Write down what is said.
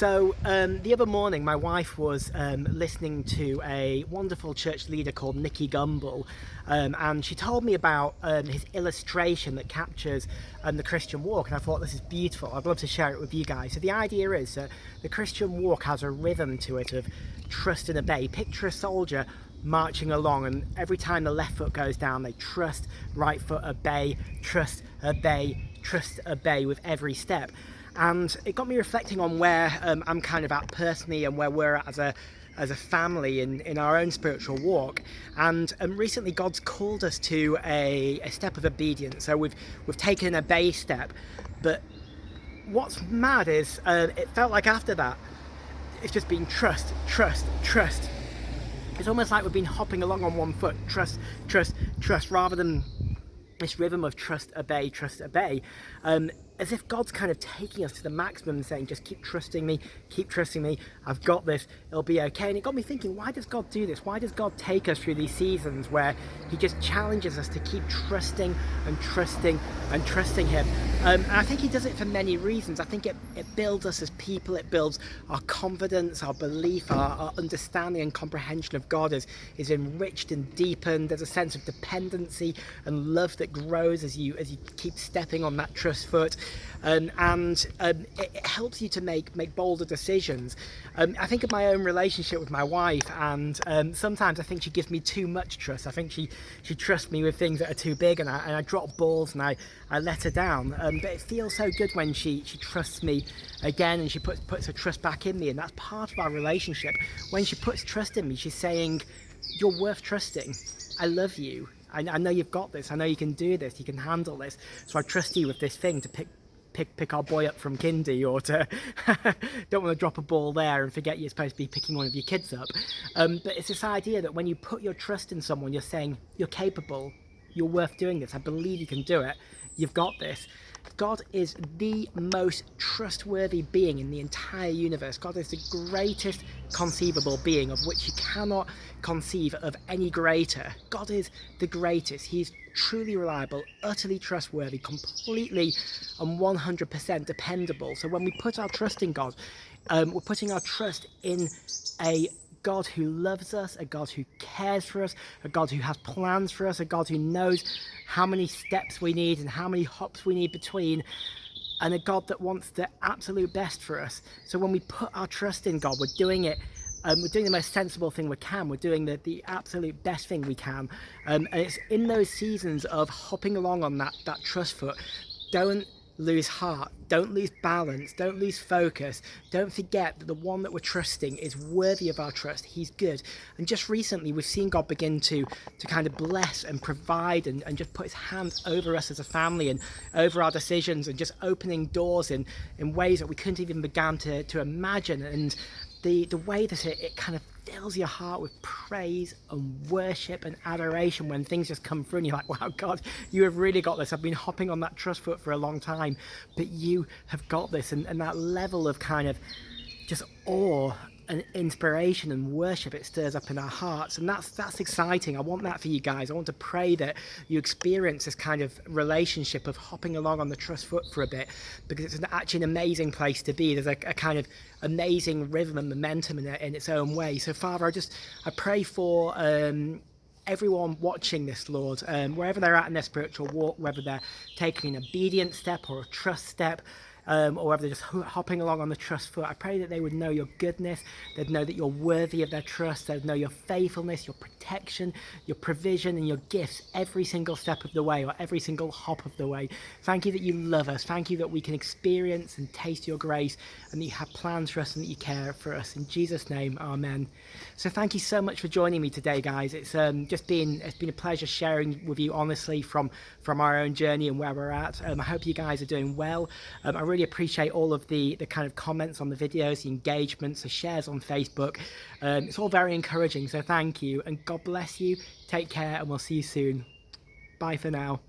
The other morning, my wife was listening to a wonderful church leader called Nicky Gumble, and she told me about his illustration that captures the Christian walk, and I thought, this is beautiful. I'd love to share it with you guys. So the idea is that the Christian walk has a rhythm to it of trust and obey. Picture a soldier marching along, and every time the left foot goes down, they trust, right foot obey, trust, obey with every step. And it got me reflecting on where I'm kind of at personally, and where we're at as a family in our own spiritual walk. And recently God's called us to a step of obedience. So we've taken an obey step, but what's mad is it felt like after that it's just been trust. It's almost like we've been hopping along on one foot, trust, rather than this rhythm of trust, obey, as if God's kind of taking us to the maximum and saying, just keep trusting me, I've got this, it'll be okay. And it got me thinking, why does God do this? Why does God take us through these seasons where he just challenges us to keep trusting him? And I think he does it for many reasons. I think it builds us as people, it builds our confidence, our belief, our understanding and comprehension of God is enriched and deepened. There's a sense of dependency and love that grows as you keep stepping on that trust foot. And it helps you to make bolder decisions. I think of my own relationship with my wife, and sometimes I think she gives me too much trust. I think she trusts me with things that are too big, and I drop balls and I let her down. But it feels so good when she trusts me again, and she puts her trust back in me, and that's part of our relationship. When she puts trust in me, she's saying, you're worth trusting. I love you. I know you've got this. I know you can do this. You can handle this. So I trust you with this thing to pick our boy up from kindy, or to don't want to drop a ball there and forget you're supposed to be picking one of your kids up. But it's this idea that when you put your trust in someone, you're saying, you're capable. You're worth doing this. I believe you can do it. You've got this. God is the most trustworthy being in the entire universe. God is the greatest conceivable being, of which you cannot conceive of any greater. God is the greatest. He's truly reliable, utterly trustworthy, completely and 100% dependable. So when we put our trust in God, we're putting our trust in a God who loves us, a God who cares for us, a God who has plans for us, a God who knows how many steps we need and how many hops we need between, and a God that wants the absolute best for us. So when we put our trust in God, we're doing it. We're doing the most sensible thing we can. We're doing the absolute best thing we can. And it's in those seasons of hopping along on that trust foot. Don't lose heart, don't lose balance, don't lose focus. Don't forget that the one that we're trusting is worthy of our trust. He's good. And just recently we've seen God begin to kind of bless and provide and just put his hand over us as a family and over our decisions, and just opening doors in ways that we couldn't even begin to imagine. And the way that it kind of fills your heart with praise and worship and adoration when things just come through and you're like, wow, God, you have really got this. I've been hopping on that trust foot for a long time, but you have got this. And that level of kind of just awe and inspiration and worship it stirs up in our hearts, and that's exciting. I want that for you guys. I want to pray that you experience this kind of relationship of hopping along on the trust foot for a bit, because it's actually an amazing place to be. There's a kind of amazing rhythm and momentum in its own way. So Father, I pray for everyone watching this, Lord, wherever they're at in their spiritual walk, whether they're taking an obedient step or a trust step, or whether they're just hopping along on the trust foot. I pray that they would know your goodness, they'd know that you're worthy of their trust, they'd know your faithfulness, your protection, your provision and your gifts every single step of the way, or every single hop of the way. Thank you that you love us. Thank you that we can experience and taste your grace, and that you have plans for us and that you care for us. In Jesus' name, amen. So thank you so much for joining me today, guys. It's been a pleasure sharing with you honestly from our own journey and where we're at. I hope you guys are doing well. I really appreciate all of the kind of comments on the videos, the engagements, the shares on Facebook. It's all very encouraging, so thank you, and God bless you. Take care, and we'll see you soon. Bye for now.